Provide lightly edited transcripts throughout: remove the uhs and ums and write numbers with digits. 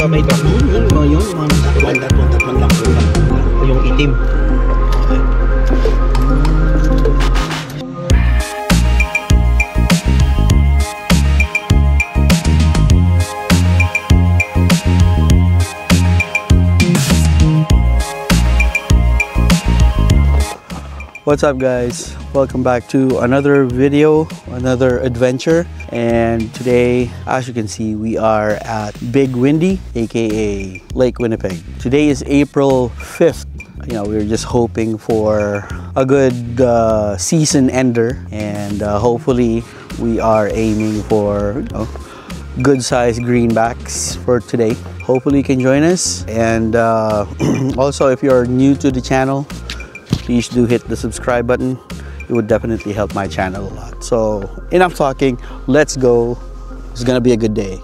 may ito. Yung mga tatman lang. Yung itim. What's up guys? Welcome back to another video, another adventure. And today, as you can see, we are at Big Windy, aka Lake Winnipeg. Today is April 5th. You know, we're just hoping for a good season ender, and hopefully we are aiming for, you know, good sized greenbacks for today. Hopefully you can join us. And also, if you're new to the channel, please do hit the subscribe button. It would definitely help my channel a lot. So enough talking, let's go. It's gonna be a good day.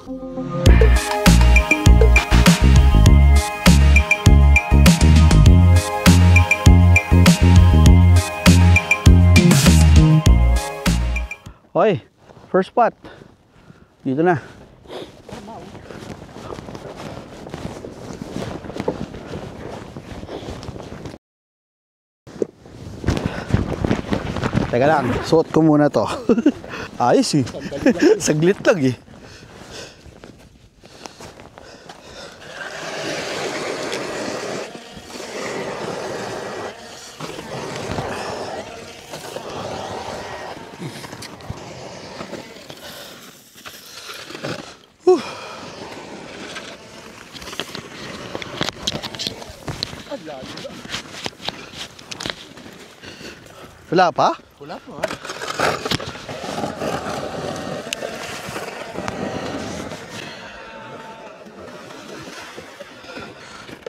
Hoy, first spot. Dito na. Teka lang, suot ko muna to. Ayos eh. Saglit lang eh. Wala pa? Wala pa.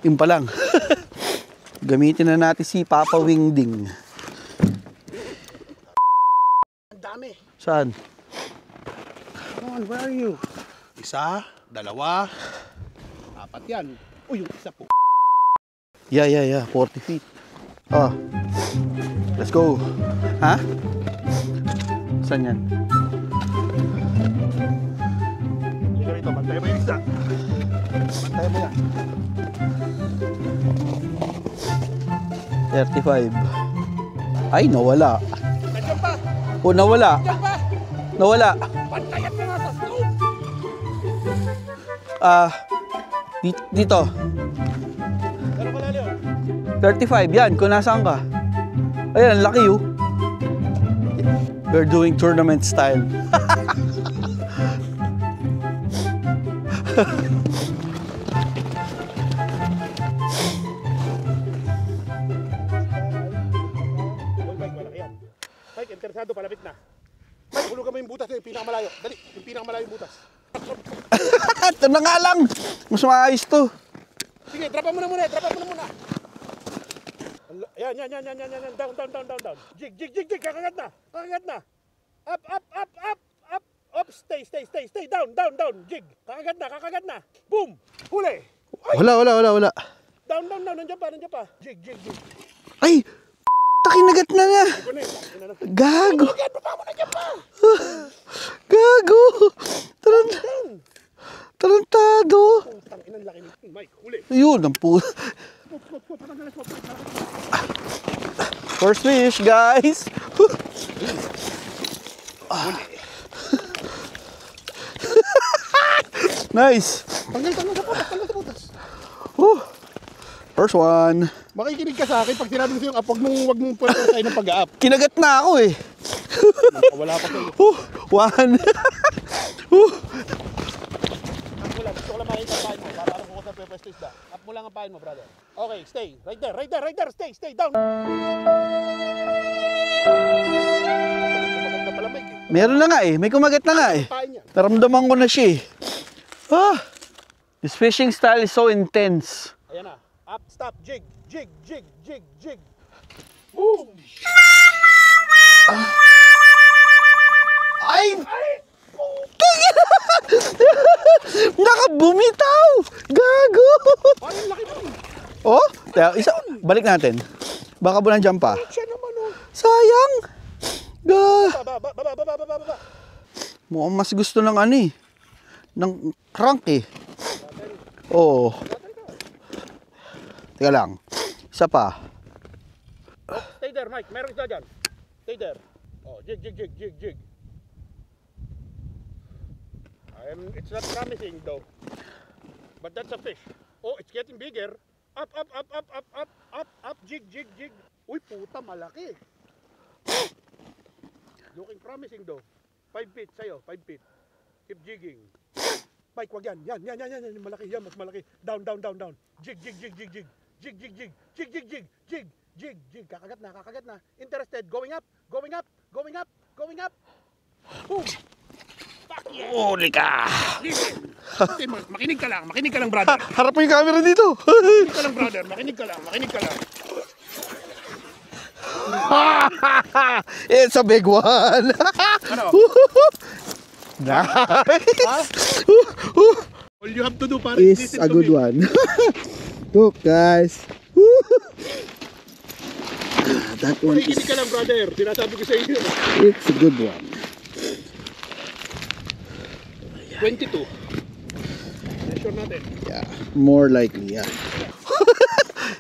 Yun pa lang. Gamitin na natin si Papa Wingding. Ang dami. Saan? Come on, where are you? Isa, dalawa, apat yan. Uy, yung isa po. Yeah. 40 feet. Oh. Let's go. Ha? Saan yan? Sige rito, bantay mo yung isa. Bantay mo yan. 35. Ay, nawala. Nandiyan pa! Oh, nawala. Nandiyan pa! Nawala. Bantayan mo nga sa slope! Dito. Pero kalali oh. 35 yan, kung nasaan ka. Ayan, laki oh. We're doing tournament style. Mike, malaki yan. Mike, interesado, palapit na. Mike, hulugan mo yung butas na yung pinakamalayo. Dali, yung pinakamalayo yung butas. Ito na nga lang. Mas maayos to. Sige, drapa mo na muna. Yan. Down. Jig. Kakagat na. Up. Stay. Down. Jig. Kakagat na. Boom. Huli. Ay! Wala. Down. Nandiyan pa. Jig. Ay! Takinagat na nga. Gago. Kakagat pa mo, nandiyan pa. Gago. Tarantado. Putang inang laki ni Mike. Huli. Yun, ang puto. First fish, guys. Nice. Tanggal sa butas. First one. Makikinig ka sa akin pag sinabi ko yung wag mong pwede tayo ng pag-aap. Kinagat na ako eh. Wala pa kayo. One. Gusto ko lang makita ang pain mo. Para ko sa pepper stage na. Up mo lang ang pain mo, brother. Okay, stay. Right there. Stay. Down. Maganda pala, Mike. Meron na nga eh. May kumagat na nga eh. Pain yan. Naramdaman ko na siya eh. This fishing style is so intense. Ayan na. Up, stop, jig. Boom! Ay! Nakabumitaw! Gago! Ay, ang laki mo. Oh? Balik natin. Baka bu nandiyan pa. Siya naman oh. Sayang! Baba. Mukhang mas gusto ng ano eh. Ng crank eh. Oo. Teka lang. Isa pa. Oh, stay there, Mike. Meron isa dyan. Stay there. Oh, jig. It's not promising though. But that's a fish. Oh, it's getting bigger. Up. Jig. Uy, puta, malaki. Looking promising though. 5 feet sa'yo, 5 feet. Keep jigging. Mike, wag yan. Yan. Malaki yan, mas malaki. Down. Jig. Jig. Kakagat na. Interested. Going up. Boom. Fuck yeah. Huli ka! Listen. Makinig ka lang, brother. Harap mo yung camera dito. Makinig ka lang, brother. Makinig ka lang. It's a big one. Ano? Nice. All you have to do para Is a good one. Look, guys. That one Makinig ka lang, brother. Sinasabi ko sa iyo. it's a good one. 22. Measure natin. Yeah, more likely, yeah.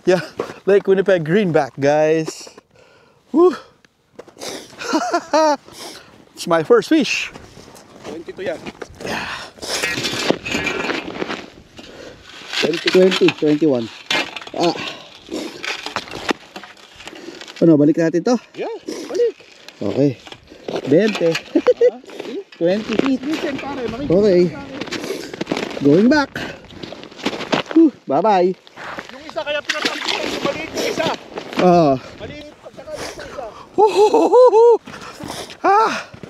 Yeah, Lake Winnipeg greenback, guys. Woo. It's my first fish. 22 yan. 21. Ano, balik natin to? Yeah, balik. Okay. 20. 20 feet. Listen, pare. Makinig Okay. ka lang. Going back. Bye-bye. Yung isa kaya pinatampihan. Yung maliit yung isa. Maliit. Pagkaka yung isa.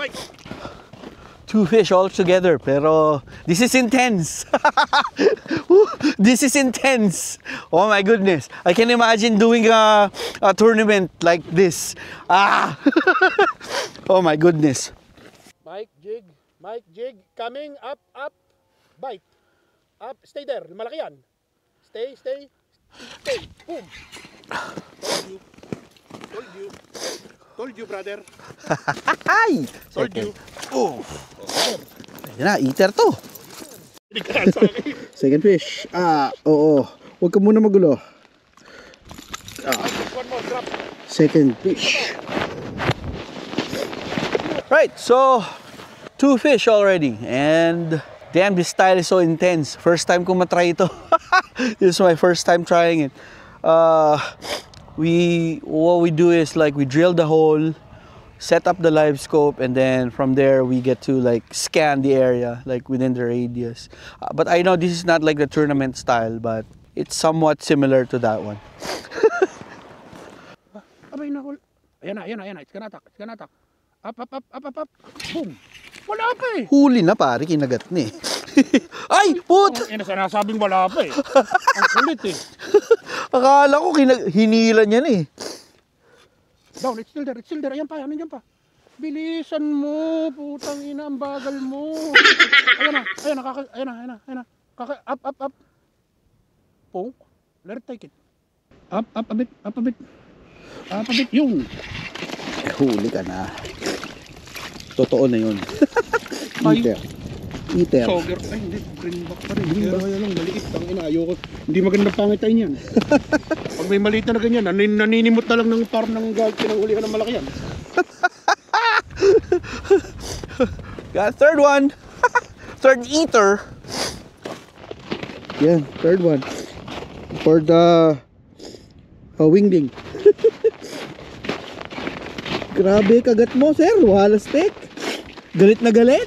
Mike. 2 fish all together, pero this is intense. This is intense. Oh my goodness. I can imagine doing a tournament like this. Oh my goodness. Mike, jig. Coming up. Bite. Up. Stay there. Malaki yan. Stay. Boom. Told you, brother. Hi! Told you. Oh. Ayan na, eater to. Hindi ka sa akin. Second fish. Oo. Huwag ka muna magulo. One more drop. Second fish. Right, so 2 fish already, and damn, this style is so intense. First time ko matry ito. This is my first time trying it. What we do is like we drill the hole, set up the live scope, and then from there we get to like scan the area like within the radius. But I know this is not like the tournament style, but it's somewhat similar to that one. Abay, nakul. Ayan na. It's gonna attack. Up. Boom. Wala pa eh. Huli na pare, kinagat na eh. Ay, put! Yan na sinasabing wala pa eh. Ang kulit eh. Akala ko hinila niya na eh. Down, it's still there. Ayan pa. Bilisan mo, putang ina, ang bagal mo. Ayan na. Up. Punk. Let it take it. Up a bit. Yung. Huli ka na. Totoo na yun. Eater. Sogger. Ay, hindi. Greenback pa rin. Kaya lang, maliit. Ang ina, ayoko. Hindi magandang pangitain yan. Pag may maliit na ganyan, naninimot na lang ng parang ng pinangulihan ng malaki yan. Got a third one. Third eater. Yan, third one. For the wingding. Grabe, kagat mo, sir. Wala stick. Galit na galit.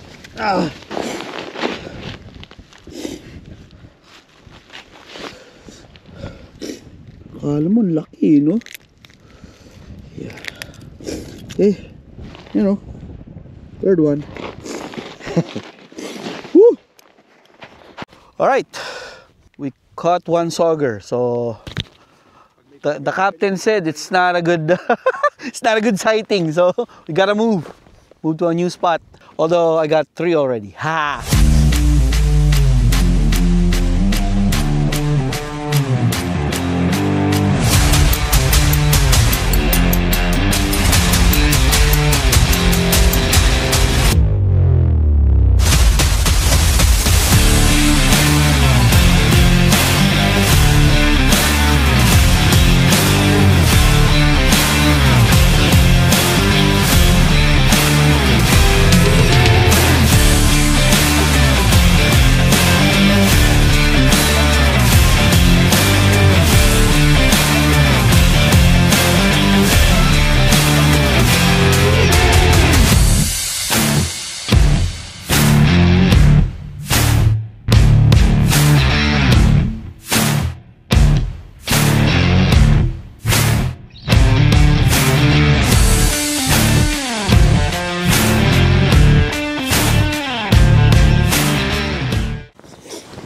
Akala mo, laki, no? Yeah. You know, third one. Woo! Alright. We caught one sauger. So, the captain said it's not a good it's not a good sighting, so we gotta move to a new spot, although I got 3 already. Ha!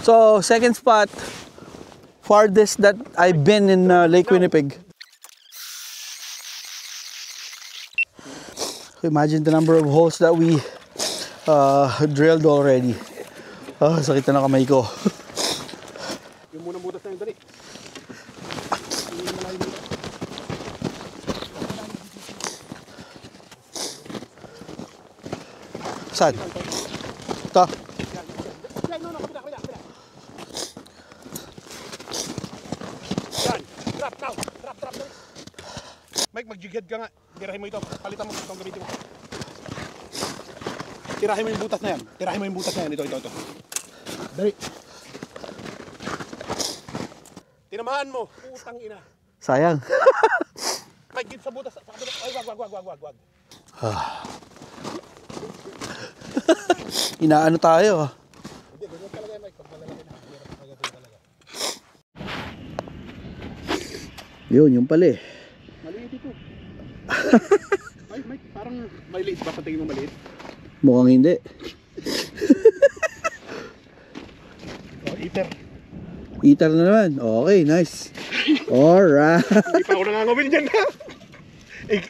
So, second spot, farthest that I've been in Lake Winnipeg. Imagine the number of holes that we drilled already. Sakit na ng kamay ko. Yung munang butas na yun, dali. Saan? Ito. Yan, drop now. Drop. Mike, mag-jighead ka nga. Tirahin mo ito. Palitan mo itong gamitin mo. Tirahin mo yung butas na yan. Ito. Dali. Tinamahan mo. Putang ina. Sayang. Mike, git sa butas. Ay, wag. Inaano tayo. Hindi, ganyan talaga yan, Mike. Pag malalaki na. Ganyan talaga. Yun, yung pala eh. Maliit ito. Ay, Mike, parang maliit ba? Patingin mo maliit? Mukhang hindi. Eater. Eater na naman. Okay, nice. Alright. Hindi pa ako nangangawin dyan ha.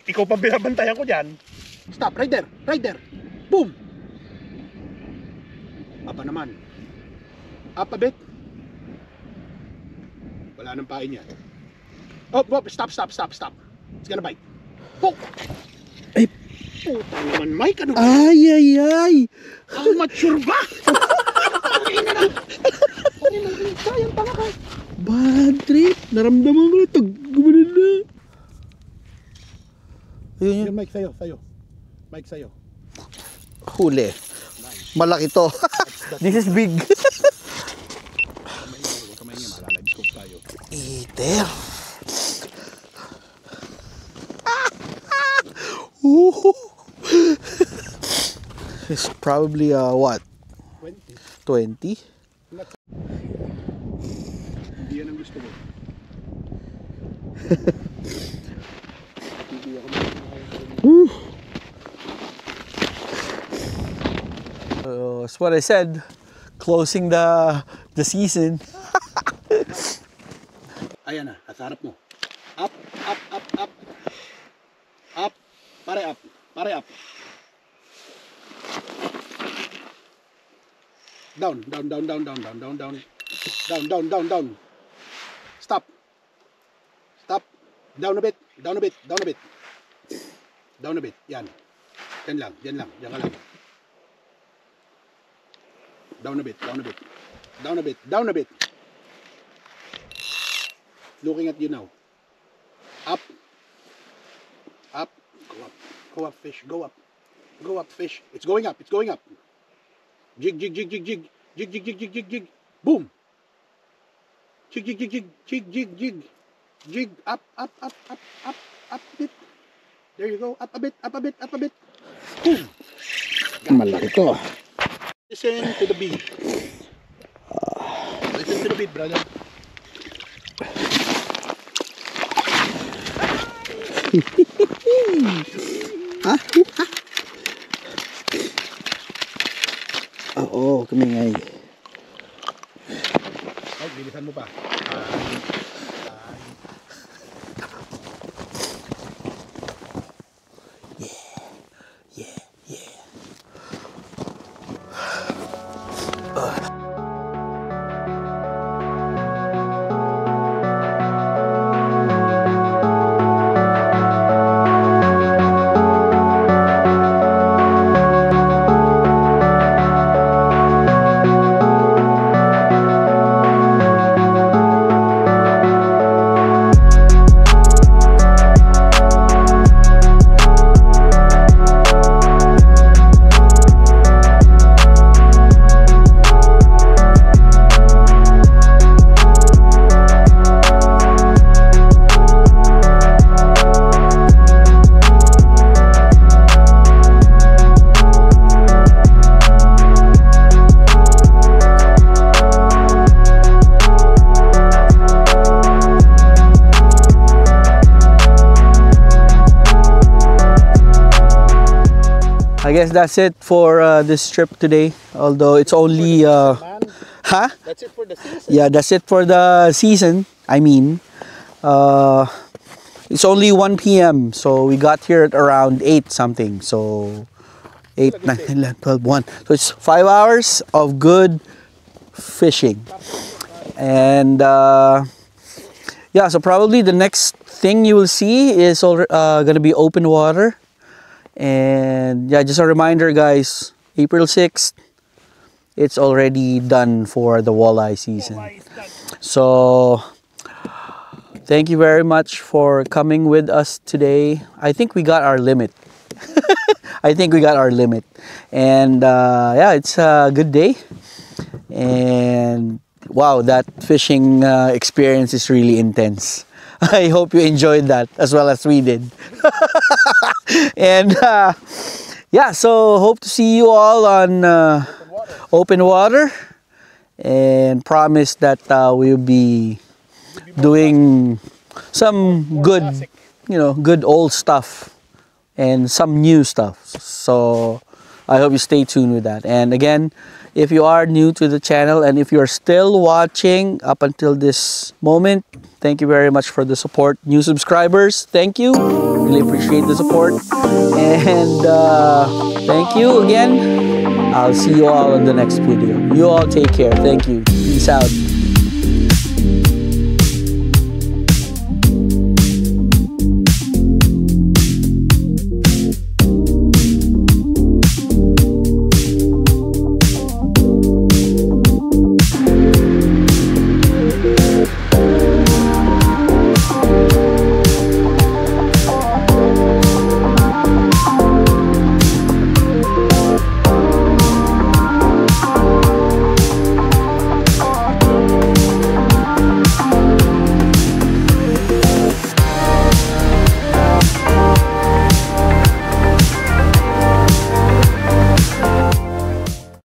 Ikaw pa binabantayan ko dyan. Stop, right there. Boom. Apa naman. Up a bit. Wala nang pain yan. Oh, stop. It's gonna bite. Poke. Ay. Puta naman, Mike. Ano? Ay. How mature ba? Sayang pala ka. Bad trip. Naramdaman ko na. Gumanon na. Ayun. Yung Mike, sayo. Mike, sayo. Huli. Malaki to. This is big. Kamay nga, malalive-scope tayo. Eater. It's probably what? 20? Hindi yan ang gusto ko. Hindi ako That's what I said. Closing the season. Ayan na, sa harap mo. Up. Pare up. Down. Stop. Down a bit. Yan. Yan lang. Diyan ka lang. Down a bit. Looking at you now. Up. Go up, fish. Go up, fish. It's going up. Jig. Boom. Jig. Up a bit. There you go. Up a bit. Boom. Malaki to. Listen to the beat. Listen to the beat, brother. Oo, kumingay. Ay, bilisan mo pa. Yeah. I guess that's it for this trip today. Although it's only Huh? That's it for the season. Yeah, that's it for the season. I mean, it's only 1 p.m. So we got here at around 8 something. So 8, 9, 10, 11, 12, 1. So it's 5 hours of good fishing. And yeah, so probably the next thing you will see is gonna be open water. And yeah, just a reminder, guys, April 6th, it's already done for the walleye season. So thank you very much for coming with us today. I think we got our limit. I think we got our limit. And yeah, it's a good day. And wow, that fishing experience is really intense. I hope you enjoyed that as well as we did. And yeah, so hope to see you all on open water, and promise that we'll be doing some good, good old stuff and some new stuff. So I hope you stay tuned with that. And again, if you are new to the channel and if you're still watching up until this moment, thank you very much for the support. New subscribers, thank you. Really appreciate the support. And thank you again. I'll see you all in the next video. You all take care. Thank you. Peace out.